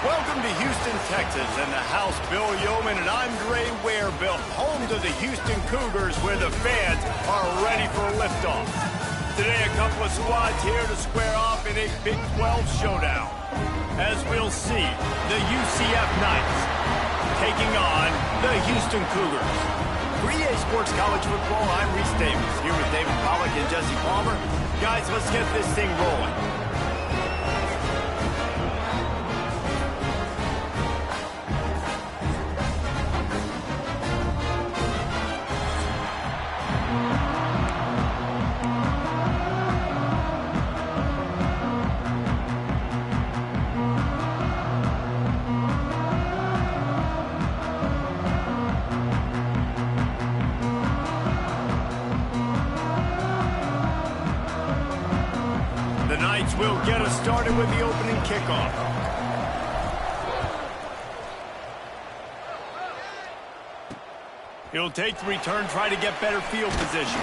Welcome to Houston, Texas, and the house Bill Yeoman and Andre Ware built, home to the Houston Cougars, where the fans are ready for a liftoff. Today, a couple of squads here to square off in a Big 12 showdown. As we'll see, the UCF Knights taking on the Houston Cougars. For EA Sports College Football, I'm Reese Davis, here with David Pollack and Jesse Palmer. Guys, let's get this thing rolling. Will get us started with the opening kickoff. He'll take the return, try to get better field position.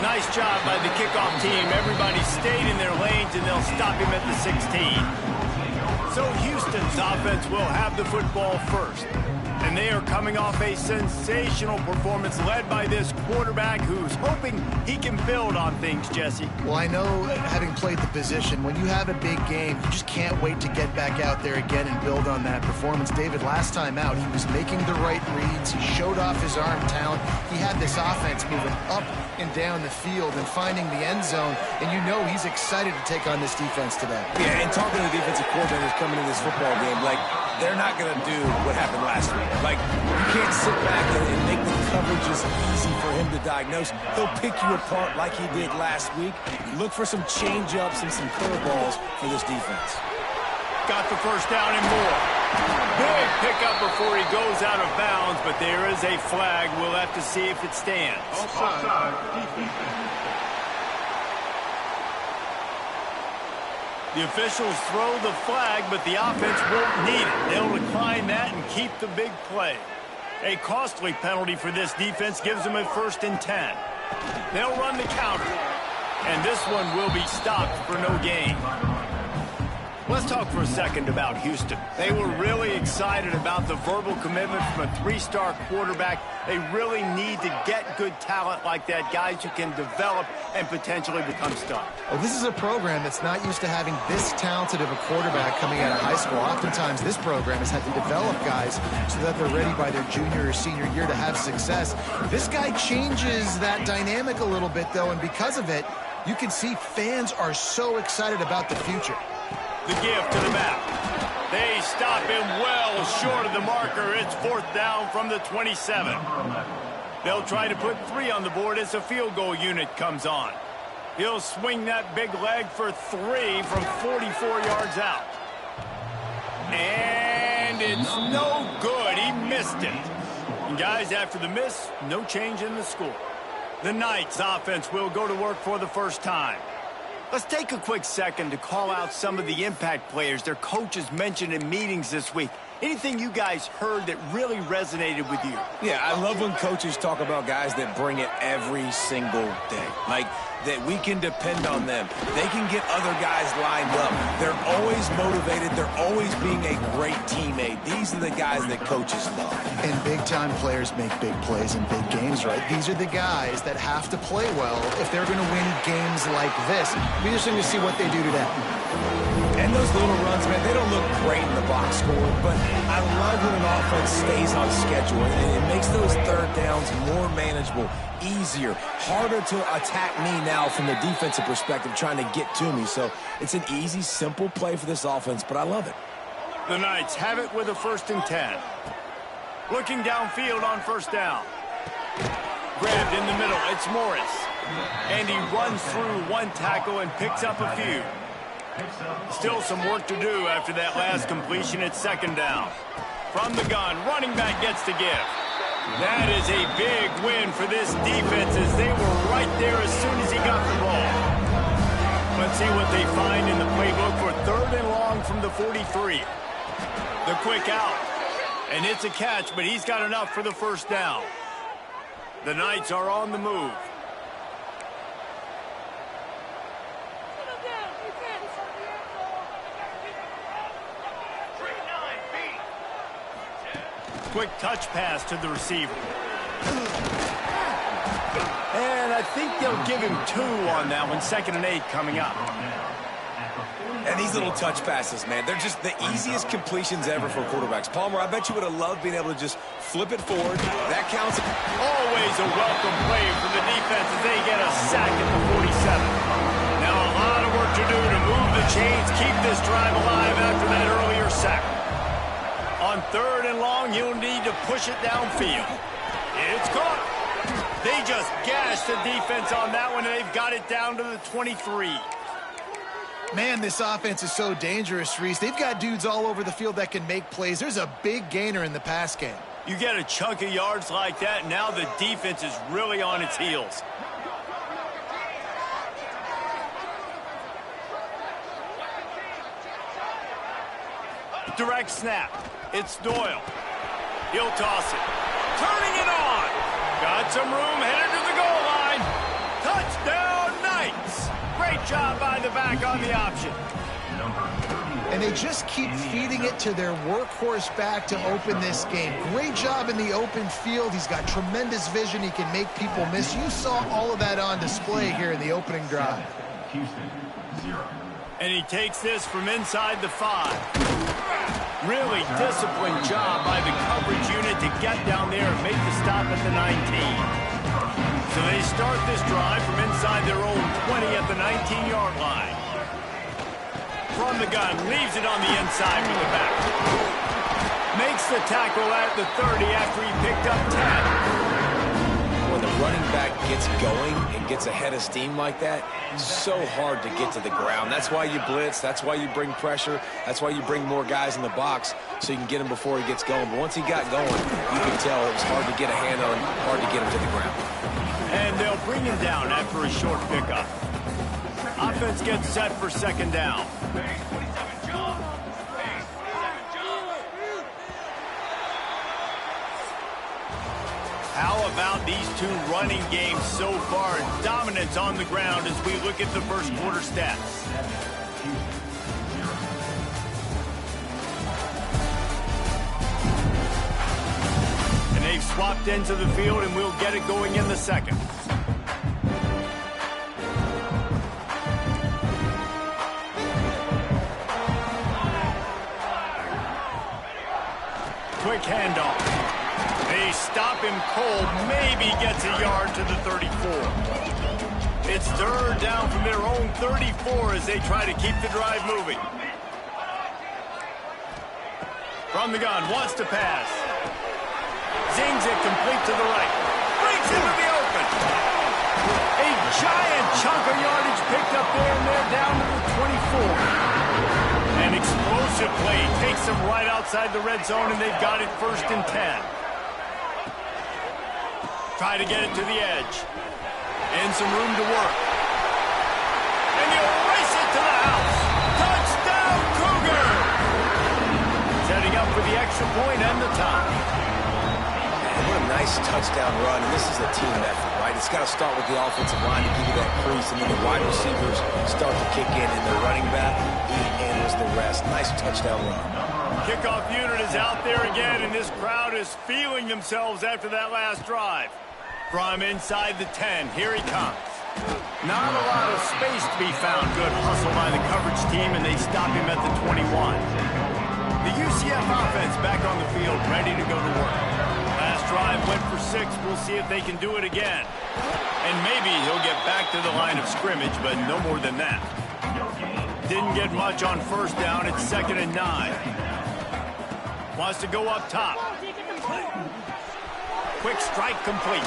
Nice job by the kickoff team. Everybody stayed in their lanes, and they'll stop him at the 16. So Houston's offense will have the football first. And they are coming off a sensational performance led by this quarterback who's hoping he can build on things, Jesse. Well, I know, having played the position, when you have a big game, you just can't wait to get back out there again and build on that performance. David, last time out, he was making the right reads. He showed off his arm talent. He had this offense moving up and down the field and finding the end zone. And you know he's excited to take on this defense today. Yeah, and talking to the defensive coordinators coming into this football game, like, they're not going to do what happened last week. Like, you can't sit back and make the coverages easy for him to diagnose. He'll pick you apart like he did last week. Look for some change-ups and some curveballs for this defense. Got the first down and more. Big pickup before he goes out of bounds, but there is a flag. We'll have to see if it stands. Offside. The officials throw the flag, but the offense won't need it. They'll decline that and keep the big play. A costly penalty for this defense gives them a 1st and 10. They'll run the counter, and this one will be stopped for no gain. Let's talk for a second about Houston. They were really excited about the verbal commitment from a 3-star quarterback. They really need to get good talent like that, guys who can develop and potentially become stars. Well, this is a program that's not used to having this talented of a quarterback coming out of high school. Oftentimes, this program has had to develop guys so that they're ready by their junior or senior year to have success. This guy changes that dynamic a little bit, though, and because of it, you can see fans are so excited about the future. The give to the back. They stop him well short of the marker. It's 4th down from the 27. They'll try to put 3 on the board as the field goal unit comes on. He'll swing that big leg for 3 from 44 yards out. And it's no good. He missed it. And guys, after the miss, no change in the score. The Knights offense will go to work for the first time. Let's take a quick second to call out some of the impact players their coaches mentioned in meetings this week. Anything you guys heard that really resonated with you? Yeah, I love when coaches talk about guys that bring it every single day. Like, that we can depend on them. They can get other guys lined up. They're always motivated. They're always being a great teammate. These are the guys that coaches love. And big-time players make big plays in big games, right? These are the guys that have to play well if they're going to win games like this. We're just going to see what they do today. And those little runs, man, they don't look great in the box score, but I love when an offense stays on schedule, and it makes those 3rd downs more manageable, easier, harder to attack me now from the defensive perspective trying to get to me. So it's an easy, simple play for this offense, but I love it. The Knights have it with a 1st and 10. Looking downfield on 1st down. Grabbed in the middle, it's Morris. And he runs through 1 tackle and picks up a few. Still some work to do after that last completion at 2nd down. From the gun, running back gets the give. That is a big win for this defense as they were right there as soon as he got the ball. Let's see what they find in the playbook for 3rd and long from the 43. The quick out. And it's a catch, but he's got enough for the 1st down. The Knights are on the move. Quick touch pass to the receiver. And I think they'll give him 2 on that one. 2nd and 8 coming up. And these little touch passes, man, they're just the easiest completions ever for quarterbacks. Palmer, I bet you would have loved being able to just flip it forward. That counts. Always a welcome play for the defense as they get a sack at the 47. Now a lot of work to do to move the chains, keep this drive alive after that earlier sack. On 3rd and long, he'll need to push it downfield. It's caught. They just gashed the defense on that one, and they've got it down to the 23. Man, this offense is so dangerous, Reese. They've got dudes all over the field that can make plays. There's a big gainer in the pass game. You get a chunk of yards like that, now the defense is really on its heels. Direct snap. It's Doyle. He'll toss it. Turning it on. Got some room, headed to the goal line. Touchdown, Knights. Great job by the back on the option. And they just keep feeding it to their workhorse back to open this game. Great job in the open field. He's got tremendous vision. He can make people miss. You saw all of that on display here in the opening drive. And he takes this from inside the 5. Really disciplined job by the coverage unit to get down there and make the stop at the 19. So they start this drive from inside their own 20 at the 19-yard line. From the gun, leaves it on the inside with the back. Makes the tackle at the 30 after he picked up 10. When the running back gets going and gets ahead of steam like that, it's so hard to get to the ground. That's why you blitz. That's why you bring pressure. That's why you bring more guys in the box so you can get him before he gets going. But once he got going, you could tell it was hard to get a hand on him, hard to get him to the ground. And they'll bring him down after a short pickup. Offense gets set for 2nd down. How about these 2 running games so far? Dominance on the ground as we look at the first quarter stats. And they've swapped into the field, and we'll get it going in the 2nd. Quick handoff. They stop him cold, maybe gets a yard to the 34. It's 3rd down from their own 34 as they try to keep the drive moving. From the gun, wants to pass. Zings it complete to the right. Brings into the open. A giant chunk of yardage picked up there, and they're down to the 24. An explosive play takes them right outside the red zone, and they've got it 1st and 10. Try to get it to the edge. And some room to work. And he'll race it to the house. Touchdown, Cougar! Setting up for the extra point and the tie. Man, what a nice touchdown run. And this is a team effort, right? It's got to start with the offensive line to give you that crease, and then the wide receivers start to kick in, and the running back, he handles the rest. Nice touchdown run. Kickoff unit is out there again, and this crowd is feeling themselves after that last drive. From inside the 10, here he comes. Not a lot of space to be found. Good hustle by the coverage team, and they stop him at the 21. The UCF offense back on the field, ready to go to work. Last drive went for 6. We'll see if they can do it again. And maybe he'll get back to the line of scrimmage, but no more than that. Didn't get much on 1st down. It's 2nd and 9. Wants to go up top. Quick strike complete.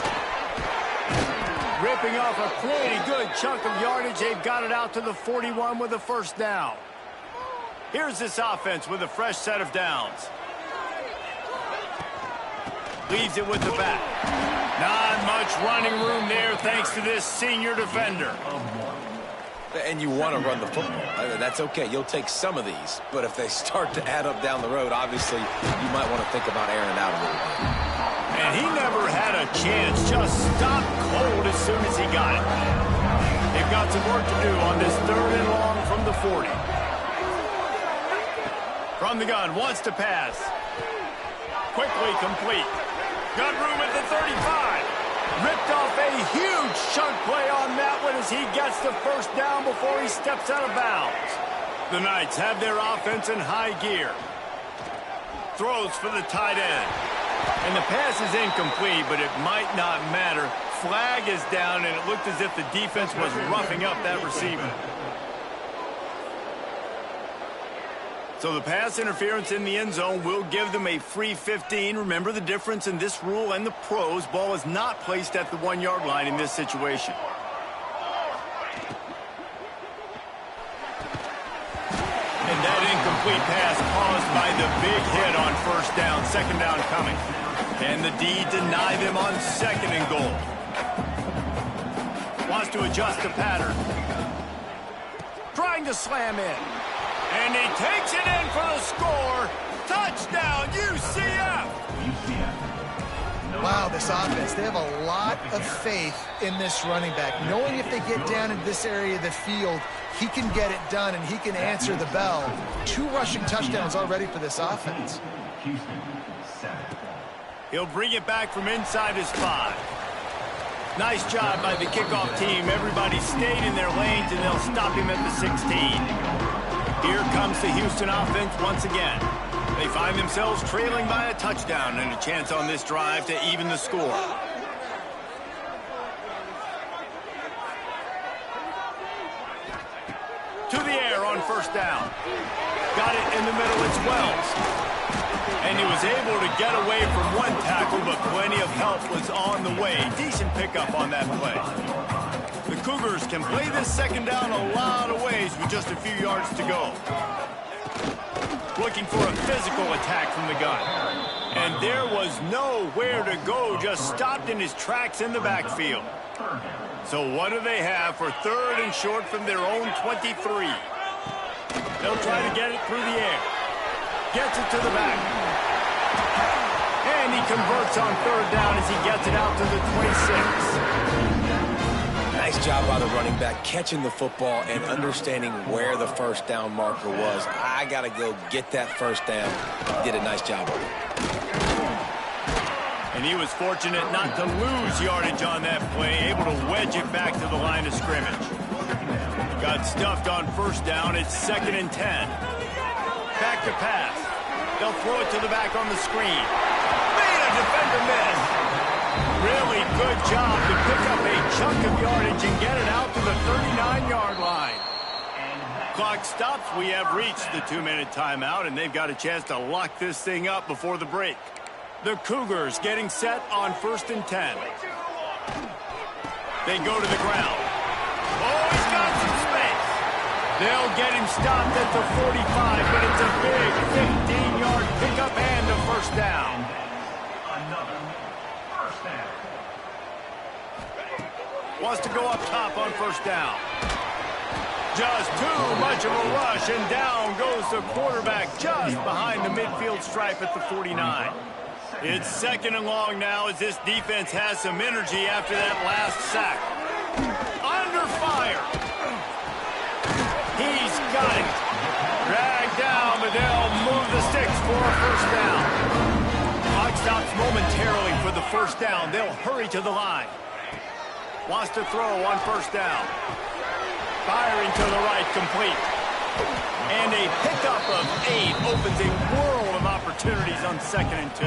Ripping off a pretty good chunk of yardage. They've got it out to the 41 with a 1st down. Here's this offense with a fresh set of downs. Leaves it with the back. Not much running room there thanks to this senior defender. And you want to run the football. That's okay. You'll take some of these. But if they start to add up down the road, obviously, you might want to think about airing it out a little bit. And he never had a chance. Just stopped cold as soon as he got it. They've got some work to do on this 3rd and long from the 40. From the gun, wants to pass. quickly complete. Got room at the 35. Ripped off a huge chunk play on that one as he gets the first down before he steps out of bounds. The Knights have their offense in high gear. Throws for the tight end. And the pass is incomplete, but it might not matter. Flag is down, and it looked as if the defense was roughing up that receiver. So the pass interference in the end zone will give them a free 15. Remember the difference in this rule and the pros. Ball is not placed at the 1-yard line in this situation. And that incomplete pass caused by the big hit on first down. Second down coming. And the D deny them on second and goal. Wants to adjust the pattern. Trying to slam in. And he takes it in for the score. Touchdown, UCF! Wow, this offense, they have a lot of faith in this running back. Knowing if they get down in this area of the field, he can get it done and he can answer the bell. 2 rushing touchdowns already for this offense. He'll bring it back from inside his 5. Nice job by the kickoff team. Everybody stayed in their lanes, and they'll stop him at the 16. Here comes the Houston offense once again. They find themselves trailing by a touchdown and a chance on this drive to even the score. To the air on first down. Got it in the middle, it's Wells. And he was able to get away from one tackle, but plenty of help was on the way. Decent pickup on that play. The Cougars can play this second down a lot of ways with just a few yards to go. Looking for a physical attack from the gun. And there was nowhere to go, just stopped in his tracks in the backfield. So what do they have for third and short from their own 23? They'll try to get it through the air. Gets it to the back. And he converts on third down as he gets it out to the 26. Nice job by the running back, catching the football and understanding where the first down marker was. I got to go get that first down. He did a nice job of it. And he was fortunate not to lose yardage on that play, able to wedge it back to the line of scrimmage. Got stuffed on first down. It's 2nd and 10. Back to pass. They'll throw it to the back on the screen. Made a defender miss. Really good job to pick up a chunk of yardage and get it out to the 39-yard line. Clock stops. We have reached the 2-minute timeout, and they've got a chance to lock this thing up before the break. The Cougars getting set on 1st and 10. They go to the ground. Oh, he's got some space. They'll get him stopped at the 45, but it's a big 15-yard pickup and a first down. Wants to go up top on first down. Just too much of a rush, and down goes the quarterback just behind the midfield stripe at the 49. It's 2nd and long now as this defense has some energy after that last sack. Under fire. He's got it. Dragged down, but they'll move the sticks for a first down. Clock stops momentarily for the first down. They'll hurry to the line. Wants to throw on first down. Firing to the right, complete. And a pickup of 8 opens a world of opportunities on 2nd and 2.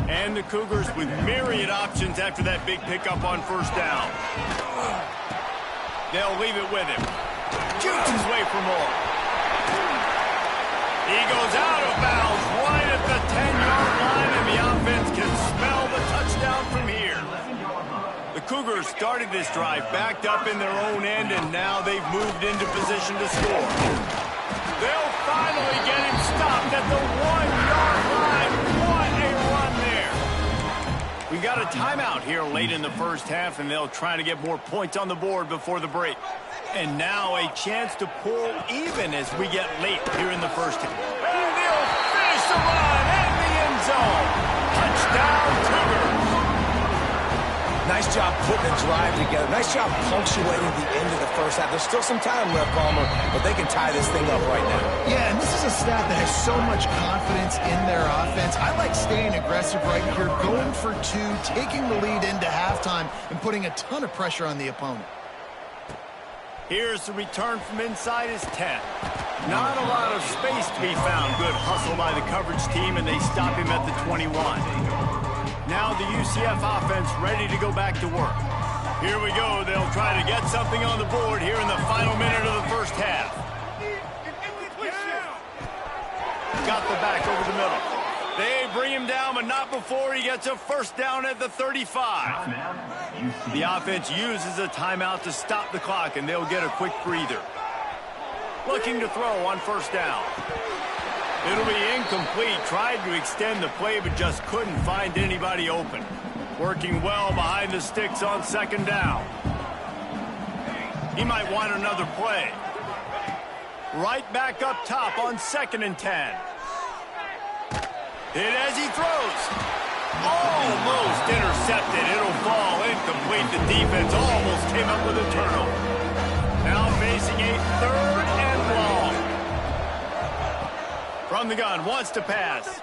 And the Cougars with myriad options after that big pickup on first down. They'll leave it with him. Shoots his way for more. He goes out of bounds right at the 10-yard line, and the offense can smell the touchdown from here. The Cougars started this drive backed up in their own end, and now they've moved into position to score. They'll finally get him stopped at the 1-yard line. What a run there. We got a timeout here late in the first half, and they'll try to get more points on the board before the break. And now a chance to pull even as we get late here in the first half. And they'll finish the run in the end zone. Touchdown, Cougars. Nice job putting the drive together. Nice job punctuating the end of the first half. There's still some time left, Palmer, but they can tie this thing up right now. Yeah, and this is a staff that has so much confidence in their offense. I like staying aggressive right here, going for two, taking the lead into halftime, and putting a ton of pressure on the opponent. Here's the return from inside his 10. Not a lot of space to be found. Good hustle by the coverage team, and they stop him at the 21. Now the UCF offense ready to go back to work. Here we go. They'll try to get something on the board here in the final minute of the first half. Got the back over the middle. They bring him down, but not before he gets a first down at the 35. The offense uses a timeout to stop the clock, and they'll get a quick breather. Looking to throw on first down. It'll be incomplete. Tried to extend the play, but just couldn't find anybody open. Working well behind the sticks on second down. He might want another play. Right back up top on 2nd and 10. Hit as he throws. Almost intercepted. It'll fall incomplete. The defense almost came up with a turnover. Now facing a 3rd and long. From the gun, wants to pass.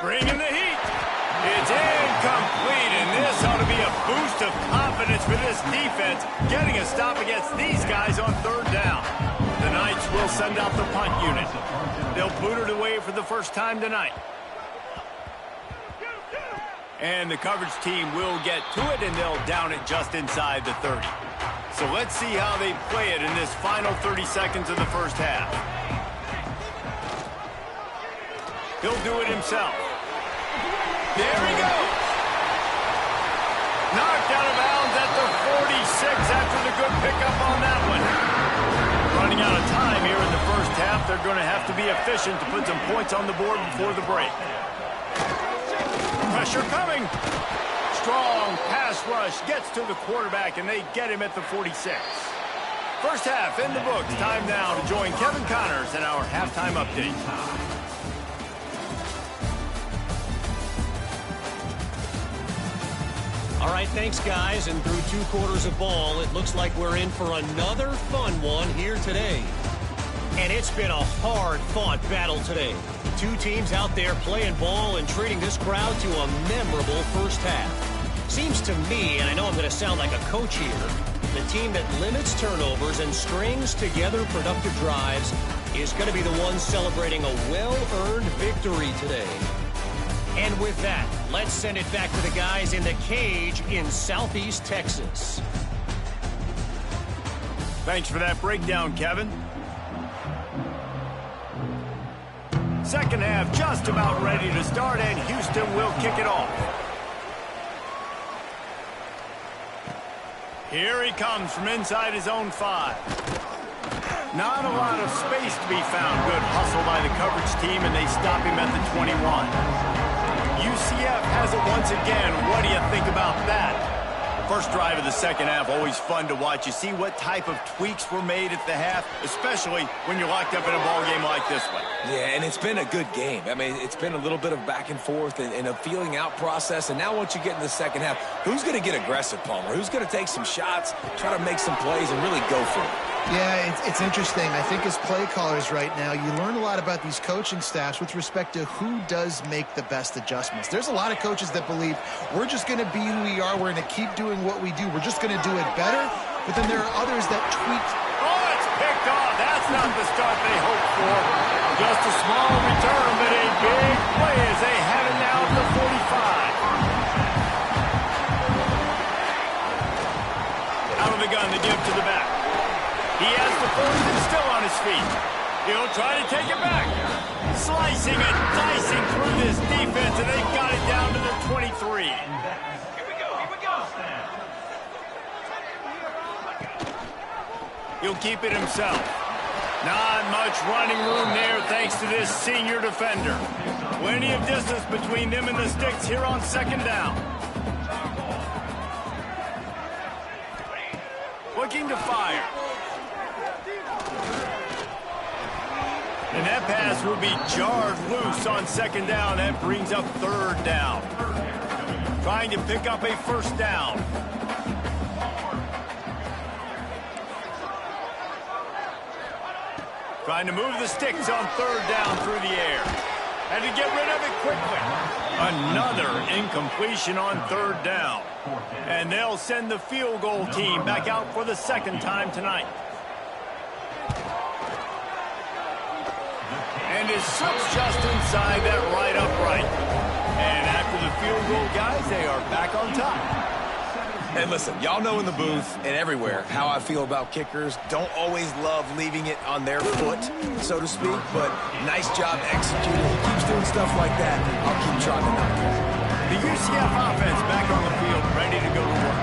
Bringing the heat. It's incomplete, and this ought to be a boost of confidence for this defense, getting a stop against these guys on 3rd down. The Knights will send out the punt unit. They'll boot it away for the first time tonight. And the coverage team will get to it, and they'll down it just inside the 30. So let's see how they play it in this final 30 seconds of the first half. He'll do it himself. There he goes. Knocked out of bounds at the 46 after the good pickup on that one. Running out of time here in the first half. They're going to have to be efficient to put some points on the board before the break. Pressure coming. Strong pass rush gets to the quarterback, and they get him at the 46. First half in the books. Time now to join Kevin Connors in our halftime update. All right, thanks, guys. And through 2 quarters of ball, it looks like we're in for another fun one here today. And it's been a hard-fought battle today. 2 teams out there playing ball and treating this crowd to a memorable first half. Seems to me, and I know I'm going to sound like a coach here, the team that limits turnovers and strings together productive drives is going to be the one celebrating a well-earned victory today. And with that, let's send it back to the guys in the cage in Southeast Texas. Thanks for that breakdown, Kevin. Second half just about ready to start, and Houston will kick it off. Here he comes from inside his own 5. Not a lot of space to be found. Good hustle by the coverage team, and they stop him at the 21. UCF has it once again. What do you think about that? First drive of the second half, always fun to watch. You see what type of tweaks were made at the half, especially when you're locked up in a ball game like this one. Yeah, and it's been a good game. I mean, it's been a little bit of back and forth and a feeling out process. And now once you get in the second half, who's going to get aggressive, Palmer? Who's going to take some shots, try to make some plays, and really go for it? Yeah, it's interesting. I think as play callers right now, you learn a lot about these coaching staffs with respect to who does make the best adjustments. There's a lot of coaches that believe we're just going to be who we are. We're going to keep doing what we do. We're just going to do it better. But then there are others that tweak. Oh, it's picked off. That's not the start they hoped for. Just a small return, but a big play as they have it now at the 45. Out of the gun, the give to the back. He has the first and still on his feet. He'll try to take it back. Slicing and dicing through this defense, and they got it down to the 23. Here we go. He'll keep it himself. Not much running room there thanks to this senior defender. Plenty of distance between them and the sticks here on second down. Looking to fire. And that pass will be jarred loose on second down. That brings up third down. Trying to pick up a first down. Trying to move the sticks on third down through the air. And to get rid of it quickly. Another incompletion on third down. And they'll send the field goal team back out for the second time tonight. And it slips just inside that right upright. And after the field goal, guys, they are back on top. And listen, y'all know in the booth and everywhere how I feel about kickers. Don't always love leaving it on their foot, so to speak, but nice job executing. He keeps doing stuff like that. I'll keep trying to knock it. The UCF offense back on the field, ready to go to work.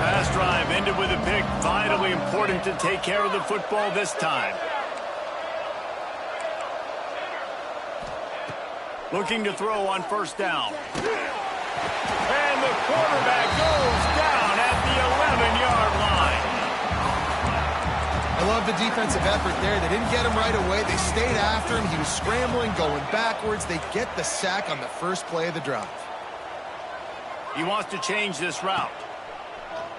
Pass drive ended with a pick. Vitally important to take care of the football this time. Looking to throw on first down. And the quarterback goes down at the 11-yard line. I love the defensive effort there. They didn't get him right away. They stayed after him. He was scrambling, going backwards. They get the sack on the first play of the drive. He wants to change this route.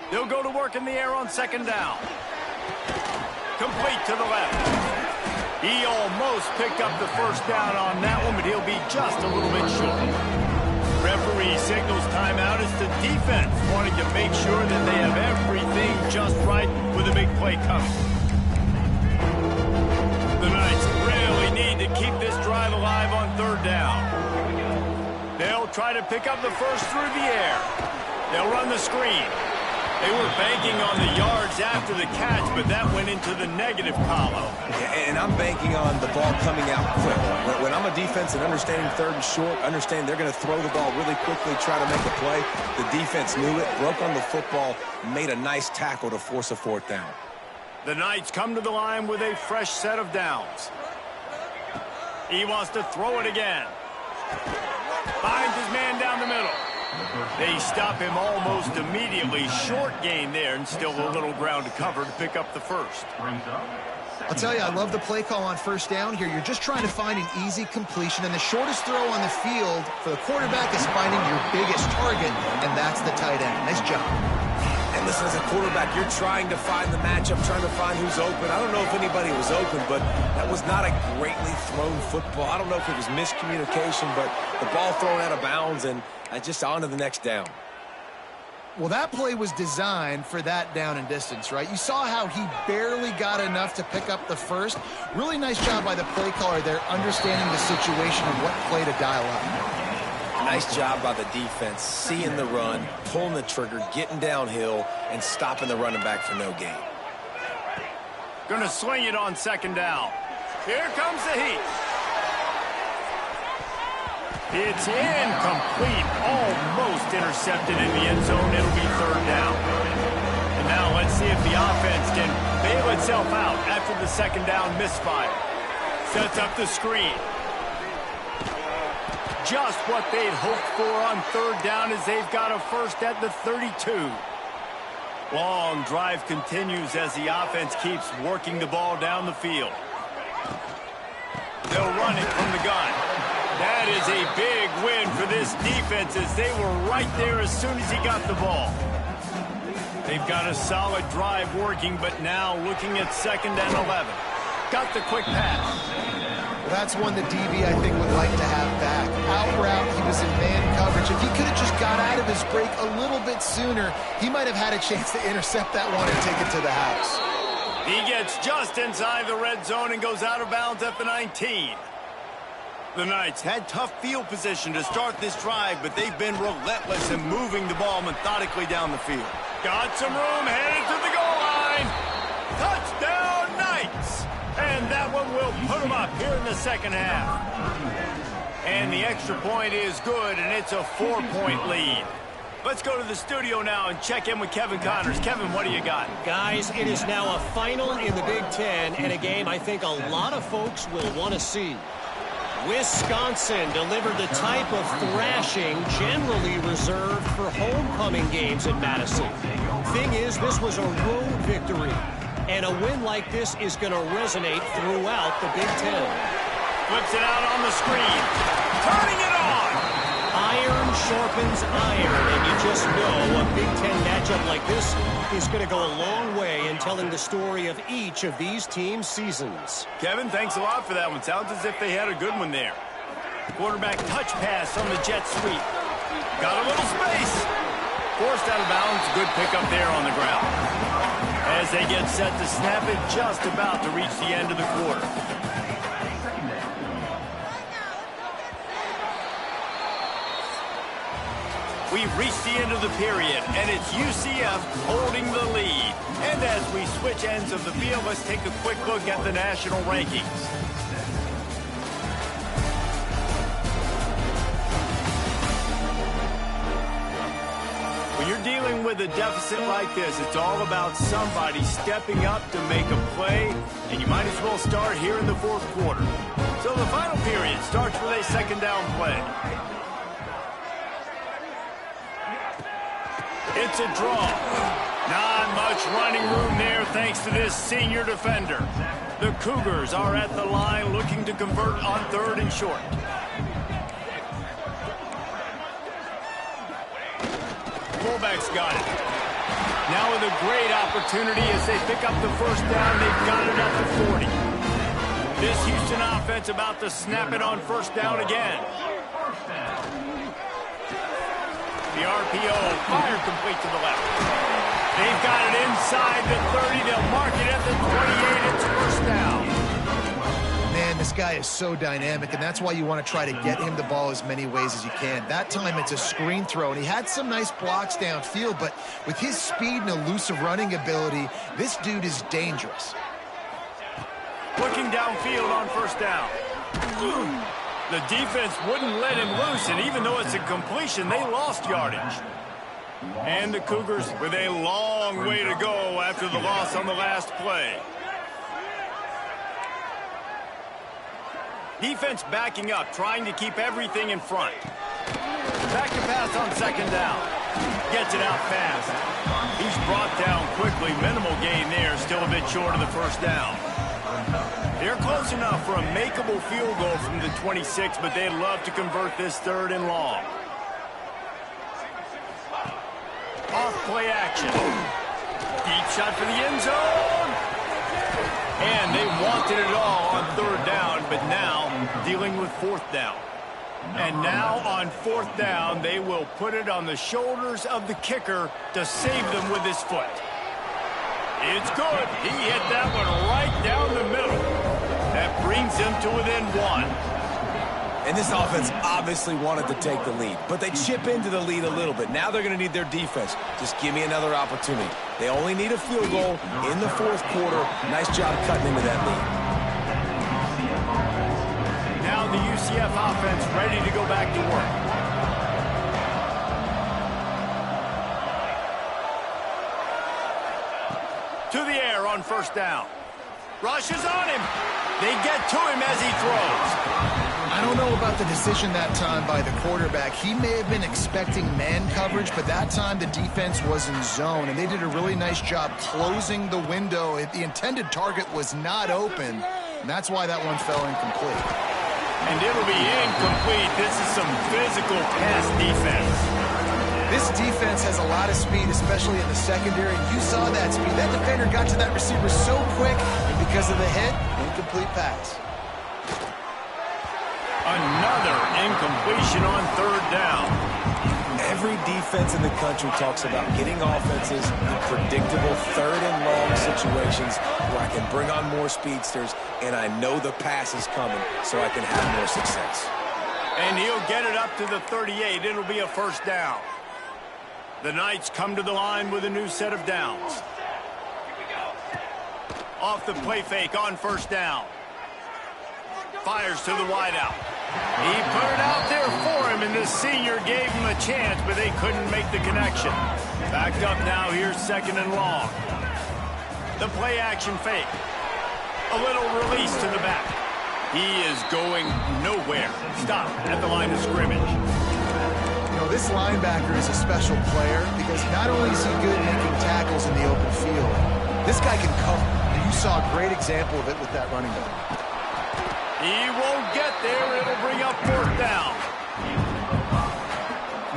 They'll go to work in the air on second down. Complete to the left. He almost picked up the first down on that one, but he'll be just a little bit short. Referee signals timeout as the defense wanting to make sure that they have everything just right with a big play coming. The Knights really need to keep this drive alive on third down. They'll try to pick up the first through the air. They'll run the screen. They were banking on the yards after the catch, but that went into the negative column. Yeah, and I'm banking on the ball coming out quick. When I'm a defense and understanding third and short, understand they're going to throw the ball really quickly, try to make a play. The defense knew it, broke on the football, made a nice tackle to force a fourth down. The Knights come to the line with a fresh set of downs. He wants to throw it again. Finds his man down the middle. They stop him almost immediately. Short gain there, and still a little ground to cover to pick up the first. I'll tell you, I love the play call on first down here. You're just trying to find an easy completion, and the shortest throw on the field for the quarterback is finding your biggest target, and that's the tight end. Nice job. And listen, as a quarterback, you're trying to find the matchup, trying to find who's open. I don't know if anybody was open, but that was not a greatly thrown football. I don't know if it was miscommunication, but the ball thrown out of bounds, and just on to the next down. Well, that play was designed for that down and distance, right? You saw how he barely got enough to pick up the first. Really nice job by the play caller there, understanding the situation and what play to dial up. Nice job by the defense, seeing the run, pulling the trigger, getting downhill, and stopping the running back for no gain. Gonna swing it on second down. Here comes the heat. It's incomplete, almost intercepted in the end zone. It'll be third down. And now let's see if the offense can bail itself out after the second down misfire. Sets up the screen. Just what they'd hoped for on third down as they've got a first at the 32. Long drive continues as the offense keeps working the ball down the field. They'll run it from the gun. That is a big win for this defense as they were right there as soon as he got the ball. They've got a solid drive working, but now looking at second and 11. Got the quick pass. Well, that's one that DB, I think, would like to have back. Out route, he was in man coverage. If he could have just got out of his break a little bit sooner, he might have had a chance to intercept that one and take it to the house. He gets just inside the red zone and goes out of bounds at the 19. The Knights had tough field position to start this drive, but they've been relentless in moving the ball methodically down the field. Got some room, headed to the goal line. Touchdown, Knights! And that one will put them up here in the second half. And the extra point is good, and it's a 4-point lead. Let's go to the studio now and check in with Kevin Connors. Kevin, what do you got? Guys, it is now a final in the Big Ten, and a game I think a lot of folks will want to see. Wisconsin delivered the type of thrashing generally reserved for homecoming games in Madison. Thing is, this was a road victory, and a win like this is going to resonate throughout the Big Ten. Flips it out on the screen. Turning it on. Iron-sharp sharpens iron, and you just know a Big Ten matchup like this is going to go a long way in telling the story of each of these teams' seasons. Kevin, thanks a lot for that one. Sounds as if they had a good one there. Quarterback touch pass on the jet sweep. Got a little space. Forced out of bounds. Good pickup there on the ground. As they get set to snap it, just about to reach the end of the quarter. We've reached the end of the period, and it's UCF holding the lead. And as we switch ends of the field, let's take a quick look at the national rankings. When you're dealing with a deficit like this, it's all about somebody stepping up to make a play, and you might as well start here in the fourth quarter. So the final period starts with a second down play. It's a draw. Not much running room there thanks to this senior defender. The Cougars are at the line looking to convert on 3rd and short. Fullback's got it. Now with a great opportunity as they pick up the first down. They've got it at the 40. This Houston offense about to snap it on first down again. The RPO fired complete to the left. They've got it inside the 30. They'll mark it at the 28. It's first down. Man, this guy is so dynamic, and that's why you want to try to get him the ball as many ways as you can. That time it's a screen throw, and he had some nice blocks downfield, but with his speed and elusive running ability, this dude is dangerous. Looking downfield on first down. The defense wouldn't let him loose, and even though it's a completion, they lost yardage. And the Cougars with a long way to go after the loss on the last play. Defense backing up, trying to keep everything in front. Back to pass on second down. Gets it out fast. He's brought down quickly. Minimal gain there, still a bit short of the first down. They're close enough for a makeable field goal from the 26, but they'd love to convert this 3rd and long. Off play action. Deep shot for the end zone. And they wanted it all on 3rd down, but now dealing with 4th down. And now on 4th down, they will put it on the shoulders of the kicker to save them with his foot. It's good. He hit that one right down the middle. That brings them to within 1. And this offense obviously wanted to take the lead, but they chip into the lead a little bit. Now they're going to need their defense. Just give me another opportunity. They only need a field goal in the 4th quarter. Nice job cutting into that lead. Now the UCF offense ready to go back to work. To the air on first down. Rushes on him. They get to him as he throws. I don't know about the decision that time by the quarterback. He may have been expecting man coverage, but that time the defense was in zone, and they did a really nice job closing the window. The intended target was not open, and that's why that one fell incomplete. And it'll be incomplete. This is some physical pass defense. This defense has a lot of speed, especially in the secondary, and you saw that speed. That defender got to that receiver so quick, and because of the hit, incomplete pass. Another incompletion on 3rd down. Every defense in the country talks about getting offenses in predictable 3rd and long situations where I can bring on more speedsters and I know the pass is coming so I can have more success. And he'll get it up to the 38. It'll be a first down. The Knights come to the line with a new set of downs. Off the play fake on first down. Fires to the wideout. He put it out there for him, and the senior gave him a chance, but they couldn't make the connection. Backed up now, here's 2nd and long. The play action fake. A little release to the back. He is going nowhere. Stop at the line of scrimmage. You know, this linebacker is a special player because not only is he good making tackles in the open field, this guy can cover. And you saw a great example of it with that running back. He won't get there. It'll bring up 4th down.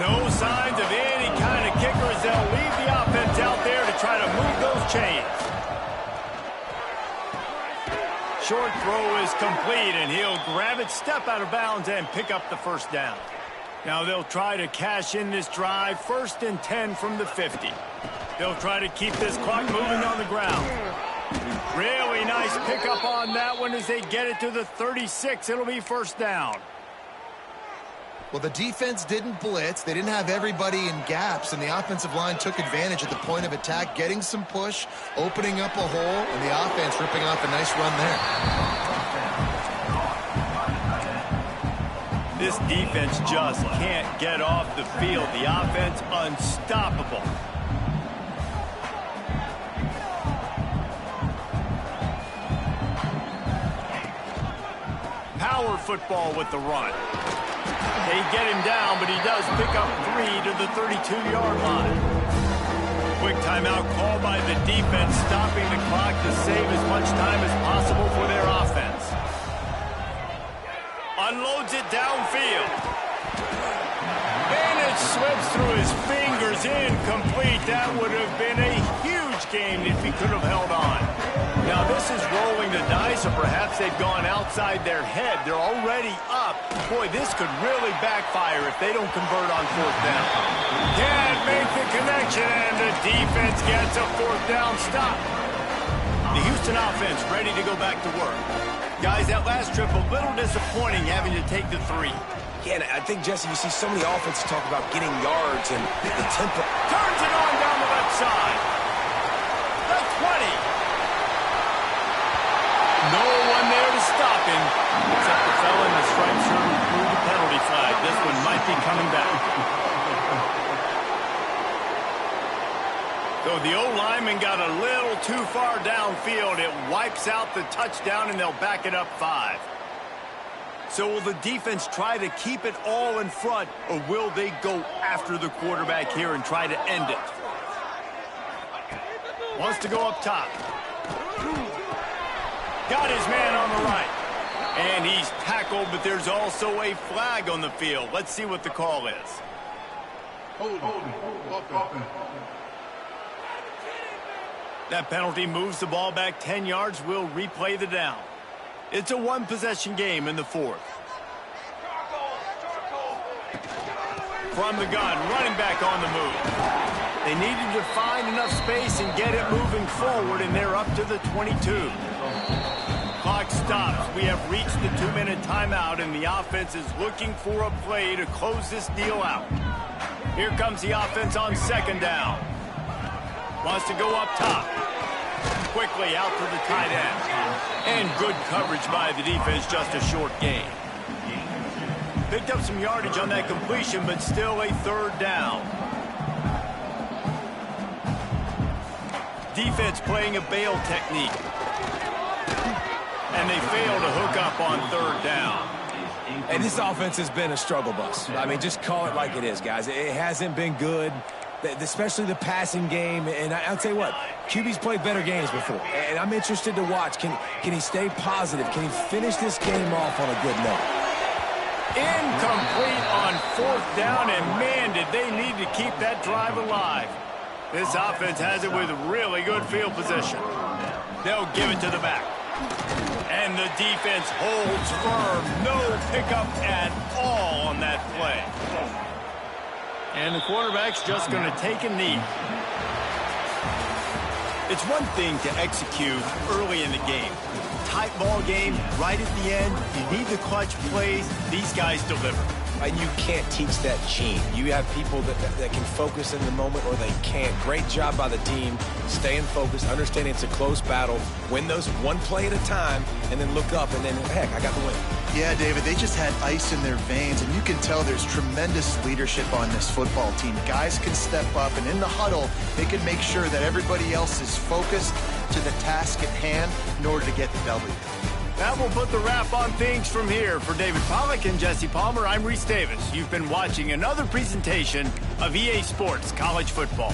No signs of any kind of kicker as they'll leave the offense out there to try to move those chains. Short throw is complete, and he'll grab it, step out of bounds, and pick up the first down. Now they'll try to cash in this drive, 1st and 10 from the 50. They'll try to keep this clock moving on the ground. Really nice pickup on that one as they get it to the 36. It'll be 1st down. Well, the defense didn't blitz. They didn't have everybody in gaps, and the offensive line took advantage at the point of attack, getting some push, opening up a hole, and the offense ripping off a nice run there. This defense just can't get off the field. The offense unstoppable. Power football with the run. They get him down, but he does pick up 3 to the 32-yard line. Quick timeout called by the defense, stopping the clock to save as much time as possible for their offense. Unloads it downfield. And it slips through his fingers, incomplete. That would have been a huge game if he could have held on. Now this is rolling the dice, or perhaps they've gone outside their head. They're already up. Boy, this could really backfire if they don't convert on 4th down. Can't make the connection, and the defense gets a 4th down stop. The Houston offense ready to go back to work. Guys, that last trip a little disappointing having to take the 3. Yeah, and I think, Jesse, you see so many offenses talk about getting yards and the tempo. Turns it on down the left side. The 20. No one there to stop him, except the fella in the striped shirt who threw the penalty flag. This one might be coming back. So the O-lineman got a little too far downfield. It wipes out the touchdown, and they'll back it up 5. So will the defense try to keep it all in front, or will they go after the quarterback here and try to end it? Wants to go up top. Got his man on the right. And he's tackled, but there's also a flag on the field. Let's see what the call is. That penalty moves the ball back 10 yards. We'll replay the down. It's a 1-possession game in the 4th. From the gun, running back on the move. They needed to find enough space and get it moving forward, and they're up to the 22. Clock stops. We have reached the 2-minute timeout, and the offense is looking for a play to close this deal out. Here comes the offense on 2nd down. Wants to go up top. Quickly out to the tight end. And good coverage by the defense, just a short gain. Picked up some yardage on that completion, but still a 3rd down. Defense playing a bail technique. And they fail to hook up on 3rd down. And this offense has been a struggle bus. I mean, just call it like it is, guys. It hasn't been good, especially the passing game. And I'll tell you what, QB's played better games before. And I'm interested to watch. Can he stay positive? Can he finish this game off on a good note? Incomplete on 4th down, and man, did they need to keep that drive alive. This offense has it with really good field position. They'll give it to the back. And the defense holds firm. No pickup at all on that play. And the quarterback's just going to take a knee. It's one thing to execute early in the game. Tight ball game, right at the end. You need the clutch plays. These guys deliver. And you can't teach that gene. You have people that can focus in the moment, or they can't. Great job by the team, staying focused, understanding it's a close battle, win those one play at a time, and then look up, and then, heck, I got the win. Yeah, David, they just had ice in their veins, and you can tell there's tremendous leadership on this football team. Guys can step up, and in the huddle, they can make sure that everybody else is focused to the task at hand in order to get the W. That will put the wrap on things from here. For David Pollack and Jesse Palmer, I'm Reese Davis. You've been watching another presentation of EA Sports College Football.